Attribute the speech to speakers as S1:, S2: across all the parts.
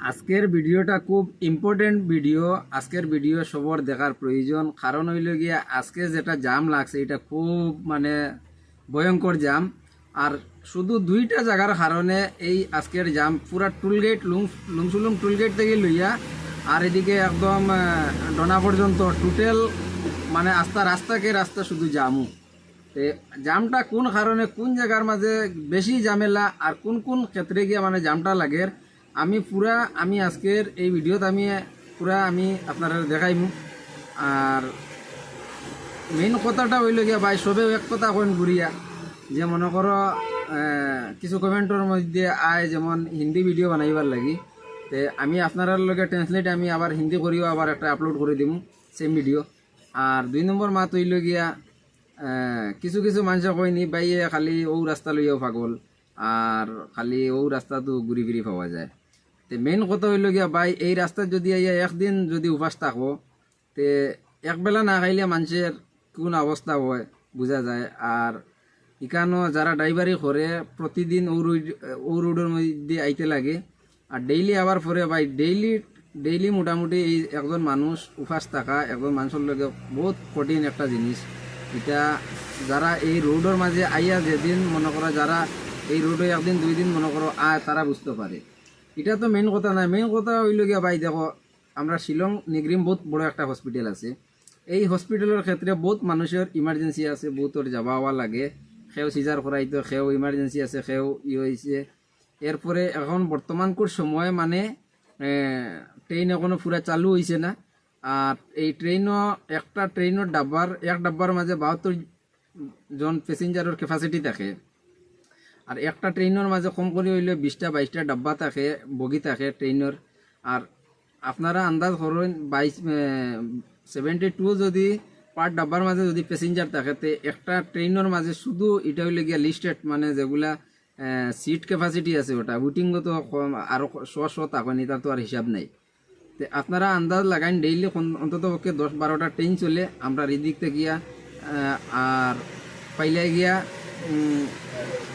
S1: আজকের ভিডিওটা খুব ইম্পর্টেন্ট ভিডিও। আজকের ভিডিও সবার দেখার প্রয়োজন, কারণ হইল গিয়া আজকে যেটা জাম লাগছে এটা খুব ভয়ঙ্কর জাম। আর শুধু দুইটা জায়গার কারণে এই আজকের জাম, পুরা টুলগেট লুংসুলুং টুলগেট থেকে লইয়া আর এদিকে একদম ডনা পর্যন্ত টোটাল রাস্তা শুধু জামু। জামটা কোন কারণে কোন জায়গার মাঝে বেশি ঝামেলা আর কোন কোন ক্ষেত্রে গিয়া জামটা লাগে আমি আজকের এই ভিডিওতে আমি আপনারা দেখাইমু। আর মেইন কথাটা হইল গিয়া ভাই সবে এক কথা কইন ঘুরিয়া, যে মনে করো কিছু কমেন্টের মধ্যে আয় যেমন হিন্দি ভিডিও বানাইবার লাগি, তে আমি আপনার লগে ট্রান্সলেট আমি আবার হিন্দি করিও আবার একটা আপলোড করে দিমু সেম ভিডিও। আর 2 নম্বর মাত হইল গিয়া কিছু কিছু মানুষ কইনি ভাই খালি ও রাস্তা লইয়াও পাগল আর খালি ও রাস্তা তো ঘুরি ফিরি পাওয়া যায়। তে মেইন কথা হইল গিয়া ভাই এই রাস্তা যদি আইয়া একদিন যদি উপাস থাকো তে একবেলা না খাইলে মানুষের কোন অবস্থা হয় বোঝা যায়। আর এখানো যারা ড্রাইভারি করে প্রতিদিন ও রোডের মধ্যে আইতে লাগে আর ডেইলি আবার পরে ভাই ডেইলি মোটামুটি এই একজন মানুষ উপাস থাকা একজন মানুষের লগে বহুত কঠিন একটা জিনিস। এটা যারা এই রোডের মাঝে আইয়া যেদিন মনে করো যারা এই রোডে একদিন 2 দিন মনে করো তারা বুঝতে পারে। এটা তো মেইন কথা না, মেইন কথা হইল গিয়া ভাই দেখো আমরা শিলং নিগরিম বহুত বড় একটা হসপিটাল আছে। এই হসপিটালের ক্ষেত্রে বহুত মানুষের ইমার্জেন্সি আছে, বহুতর যাওয়া হওয়া লাগে, সেও সিজার করাইতো, সেও ইমার্জেন্সি আছে, সেও হয়েছে। এরপরে এখন বর্তমান সময় ট্রেন এখনো পুরা চালু হয়েছে না। আর এই একটা ট্রেনের এক ডাব্বার মাঝে 72 জন প্যাসেঞ্জারের ক্যাপাসিটি থাকে। আর একটা ট্রেনের মাঝে কম করে হইলে 20টা 22টা ডাব্বা থাকে, বগি থাকে ট্রেনের। আর আপনারা আন্দাজ করেন 72 যদি পার ডাব্বার মাঝে যদি প্যাসেঞ্জার থাকে তে একটা ট্রেনের মাঝে শুধু এটা হইলে গিয়া লিস্টেড যেগুলা সিট ক্যাপাসিটি আছে ওটা উইটিং তো আরো শ থাকেন, এটার তো আর হিসাব নাই। তো আপনারা আন্দাজ লাগাইন ডেইলি অন্তত পক্ষে 10-12টা ট্রেন চলে আমরা এদিক থেকে গিয়া আর পাইলে গিয়া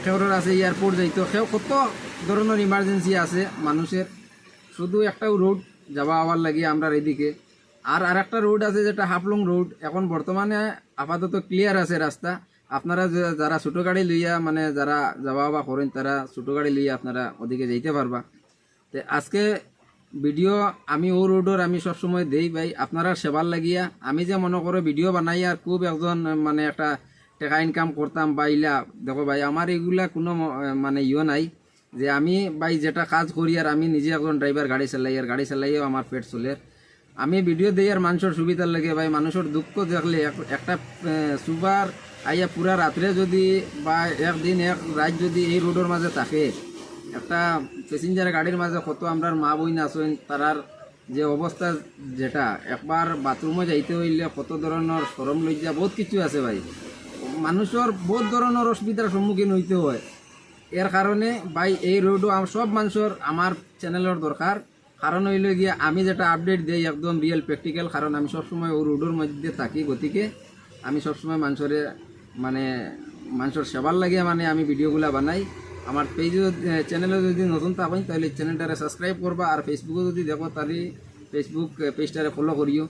S1: খেউরের আছে এয়ারপোর্ট যাইতো, কত ধরনের ইমার্জেন্সি আছে মানুষের, শুধু একটা রোড যাওয়া আওয়ার লাগে আমরা এদিকে। আর একটা রোড আছে যেটা হাফলং রোড, এখন বর্তমানে আপাতত ক্লিয়ার আছে রাস্তা। আপনারা যারা ছোটো গাড়ি লইয়া যারা যাওয়া আওয়া করেন তারা ছোটো গাড়ি লইয়া আপনারা ওদিকে যাইতে পারবা। তো আজকে ভিডিও আমি ও রোডের আমি সবসময় দেই ভাই আপনারা সেবার লাগিয়া। আমি যে মনে করো ভিডিও বানাই আর খুব একজন একটা টাকা ইনকাম করতাম বাইলা, দেখো ভাই আমার এগুলা কোনো নাই যে আমি ভাই যেটা কাজ করি আর আমি নিজে একজন ড্রাইভার গাড়ি চালাই আর গাড়ি চালাইও আমার পেট চলে। আমি ভিডিও দিই আর মানুষের সুবিধার লাগে ভাই, মানুষের দুঃখ দেখলে একটা সুপার আইয়া পুরা রাত্রে যদি বা একদিন এক রাত যদি এই রোডের মাঝে থাকে, একটা প্যাসেঞ্জার গাড়ির মাঝে কত আমরা মা বই আছেন তারার যে অবস্থা, যেটা একবার বাথরুমে যাইতে হইলে কত ধরনের সরম লজ্জা বহুত কিছু আছে ভাই, মানুষের বহুত ধরনের অসুবিধার সম্মুখীন হইতে হয়। এর কারণে ভাই এই রোডও সব মানুষের আমার চ্যানেলের দরকার, কারণ হইল গিয়া আমি যেটা আপডেট দিই একদম রিয়েল প্র্যাকটিক্যাল, কারণ আমি সবসময় ওই রোডের মধ্যে থাকি, গতিকে আমি সবসময় মানুষের সেবার লাগে আমি ভিডিওগুলা বানাই। আমার চ্যানেলে যদি নতুন থাকেন তাহলে চ্যানেলটারে সাবস্ক্রাইব করবা, আর ফেসবুকে যদি দেখো তাহলে ফেসবুক পেজটারে ফলো করিও।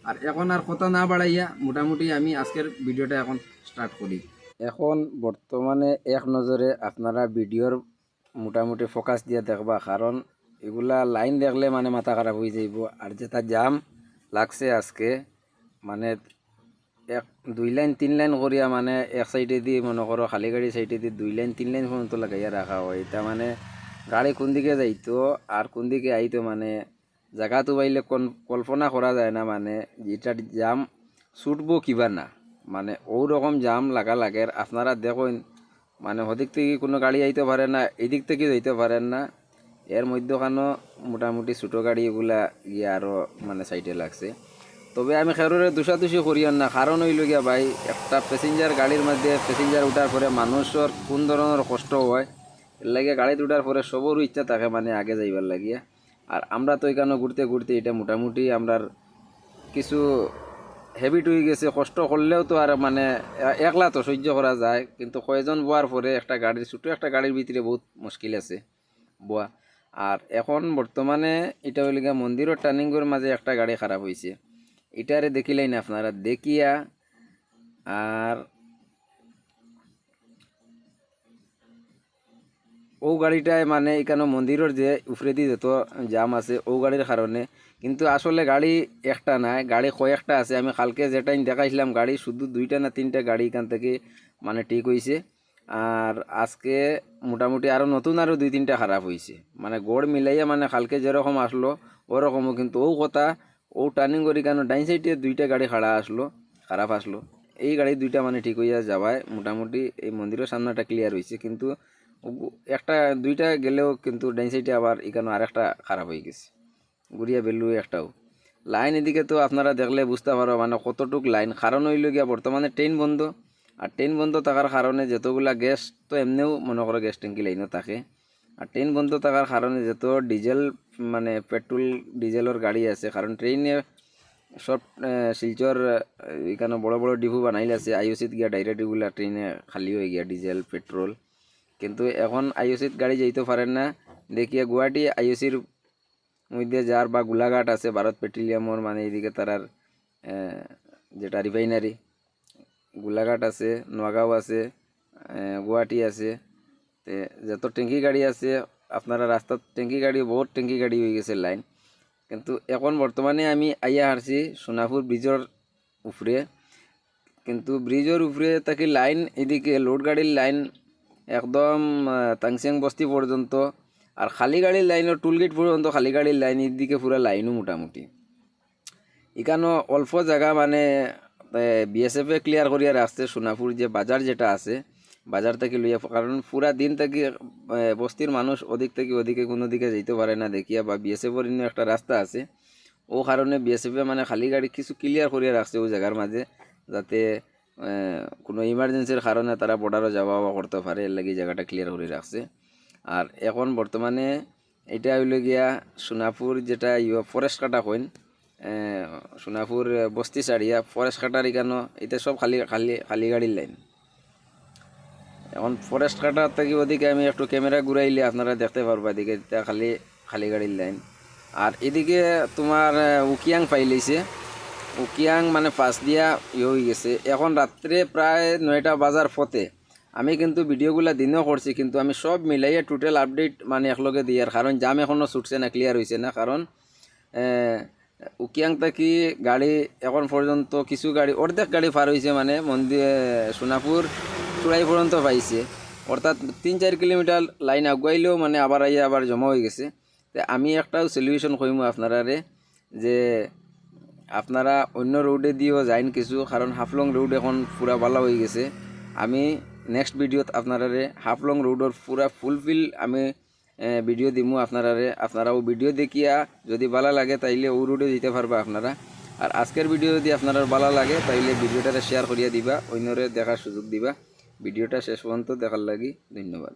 S1: আর এখন আর কথা না বাড়াইয়া মোটামুটি আমি আজকের ভিডিওটা এখন স্টার্ট করি। এখন বর্তমানে এক নজরে আপনারা ভিডিওর মোটামুটি ফোকাস দিয়ে দেখবা, কারণ এগুলা লাইন দেখলে মাথা খারাপ হয়ে যাইব। আর যেটা জাম লাগছে আজকে 2 লাইন 3 লাইন করিয়া এক সাইডে দিয়ে মনে করো খালি গাড়ি সাইডে দিয়ে 2 লাইন 3 লাইন পর্যন্ত লাগাইয়া রাখা হয়। এটা গাড়ি কোন দিকে যাইতো আর কোন দিকে আইতো জায়গা তো বাইলে কল্পনা করা যায় না, যেটা জাম ছুটবো কিবা না, ওরকম জাম লাগা লাগে। আপনারা দেখুন ওদিক থেকে কোনো গাড়ি আইতে পারে না, এদিক থেকে যাইতে পারেন না, এর মধ্যখানো মোটামুটি ছোটো গাড়ি এগুলা গিয়ে আরও সাইডে লাগছে। তবে আমি খেরোরে দোষাদোষি করিও না, কারণ হইল গিয়া ভাই একটা প্যাসেঞ্জার গাড়ির মধ্যে প্যাসেঞ্জার উঠার পরে মানুষের কোন ধরনের কষ্ট হয়, এর লাগে গাড়িতে উঠার পরে সবরও ইচ্ছা থাকে আগে যাইবার লাগিয়া। আর আমরা তো এখানে ঘুরতে ঘুরতে এটা মোটামুটি আমরার কিছু হ্যাবিট হয়ে গেছে, কষ্ট করলেও তো আর একলা তো সহ্য করা যায়, কিন্তু কয়জন বোয়ার পরে একটা গাড়ির ছোটো একটা গাড়ির ভিতরে বহুত মুশকিল আছে বোয়া। আর এখন বর্তমানে এটা হইল গিয়া মন্দিরের টার্নিংয়ের মাঝে একটা গাড়ি খারাপ হয়েছে, এটারে দেখিলেই না আপনারা দেখিয়া আর ও গাড়িটায় মানে এখানে মন্দিরের যে উফরেদি যত জাম আছে ও গাড়ির কারণে, কিন্তু আসলে গাড়ি একটা নাই, গাড়ি কয়েকটা আছে। আমি কালকে যেটা দেখাইছিলাম গাড়ি শুধু 2টা না 3টা গাড়ি এখান থেকে মানে ঠিক হয়েছে। আর আজকে মোটামুটি আরও নতুন আরও 2-3টা খারাপ হয়েছে, মানে গড় মিলাইয়া মানে কালকে যেরকম আসলো ওরকমও, কিন্তু ও কথা ও টার্নিং করি কেন ডাইন সাইডে 2টা গাড়ি খারাপ আসলো, এই গাড়ি 2টা মানে ঠিক হইয়া যাওয়ায় মোটামুটি এই মন্দিরের সামনেটা ক্লিয়ার হয়েছে। কিন্তু একটা 2টা গেলেও কিন্তু ডাইন সাইডে আবার এখানে আরেকটা খারাপ হয়ে গেছে, গুড়িয়া বেলু একটাও লাইন। এদিকে তো আপনারা দেখলে বুঝতে পারো মানে কতটুক লাইন, কারণ হইল গিয়া বর্তমানে ট্রেন বন্ধ। আর ট্রেন বন্ধ থাকার কারণে যতগুলা গ্যাস তো এমনিও মনে করো গ্যাস ট্যাঙ্কি লাইনও থাকে, আর ট্রেন বন্ধ থাকার কারণে যত ডিজেল মানে পেট্রোল ডিজেলের গাড়ি আছে, কারণ ট্রেনে সব শিলচর এখানে বড় বড় ডিপো বানাইলে আছে, আইওসিত গিয়া ডাইরেক্ট এগুলা ট্রেনে খালি হয়ে গিয়া ডিজেল পেট্রোল। কিন্তু এখন আইওসিত গাড়ি যাইতে পারেন না দেখিয়া গুয়াহাটি আইওসির মধ্যে যার বা গোলাঘাট আছে ভারত পেট্রোলিয়ামর মানে এইদিকে তারার যেটা রিফাইনারি গোলাঘাট আছে, নোয়াগাঁও আছে, গুয়াহাটি আছে, যত ট্যাঙ্কি গাড়ি আছে আপনারা রাস্তার ট্যাঙ্কি গাড়ি বহুত ট্যাঙ্কি গাড়ি হয়ে গেছে লাইন। কিন্তু এখন বর্তমানে আমি আইয়া হারছি সোনাপুর ব্রিজের উপরে, কিন্তু ব্রিজের উপরে তাকে লাইন এদিকে লোড গাড়ির লাইন একদম তাংসিয়াং বস্তি পর্যন্ত, আর খালি গাড়ির লাইনের টুলগেট পর্যন্ত খালি গাড়ির লাইন এদিকে পুরো লাইনও মোটামুটি এখানে অল্প জায়গা মানে বিএসএফে ক্লিয়ার করিয়া রাখছে। সোনাপুর যে বাজার যেটা আছে বাজার থেকে লইয়া, কারণ পুরা দিন থেকে বস্তির মানুষ ওদিক থেকে ওদিকে কোনো দিকে যেতে পারে না দেখিয়া, বা বিএসএফের ইন্য একটা রাস্তা আছে ও কারণে বিএসএফে মানে খালি গাড়ি কিছু ক্লিয়ার করিয়া রাখছে ওই জায়গার মাঝে, যাতে কোনো ইমার্জেন্সির কারণে তারা বর্ডারও যাওয়া করতে পারে, এর লাগি জায়গাটা ক্লিয়ার করে রাখছে। আর এখন বর্তমানে এটা হইল গিয়া সোনাপুর যেটা ফরেস্ট কাটা কইন, সোনাপুর বস্তি সারিয়া ফরেস্ট কাটার এখানো এটা সব খালি খালি খালি গাড়ির লাইন। এখন ফরেস্ট কাটার থেকে ওদিকে আমি একটু ক্যামেরা ঘুরাইলে আপনারা দেখতে পারবা এদিকে এটা খালি খালি গাড়ির লাইন। আর এদিকে তোমার উকিয়াং পাইলেছে, উকিয়াং মানে পাশ দিয়া হয়ে গেছে। এখন রাত্রে প্রায় 9টা বাজার পথে আমি কিন্তু ভিডিওগুলো দিনও করছি, কিন্তু আমি সব মিলাইয়া টোটাল আপডেট মানে একলগে দিয়ার, কারণ জাম এখনও ছুটছে না, ক্লিয়ার হয়েছে না। কারণ উকিয়াং থাকি গাড়ি এখন পর্যন্ত কিছু গাড়ি অর্ধেক গাড়ি পার হয়েছে, মানে মন্দির সোনাপুর চূড়াই পর্যন্ত পাইছে, অর্থাৎ 3-4 কিলোমিটার লাইন আগুয়াইলেও মানে আবার আইয়া আবার জমা হয়ে গেছে। তো আমি একটাও সলিউশন কইমু আপনারারে যে আপনারা অন্য রোডে দিয়েও যাইন কিছু, কারণ হাফলং রোড এখন পুরা ভালো হয়ে গেছে। আমি নেক্সট ভিডিওত আপনারারে হাফলং রোডর পুরা ফুলফিল আমি ভিডিও দিমু আপনারারে, আপনারা ও ভিডিও দেখিয়া যদি ভালো লাগে তাইলে ও রোডে দিতে পারবা আপনারা। আর আজকের ভিডিও যদি আপনার ভালো লাগে তাইলে ভিডিওটা শেয়ার করিয়া দিবা, অন্যরে দেখার সুযোগ দিবা। ভিডিওটা শেষ পর্যন্ত দেখার লাগি ধন্যবাদ।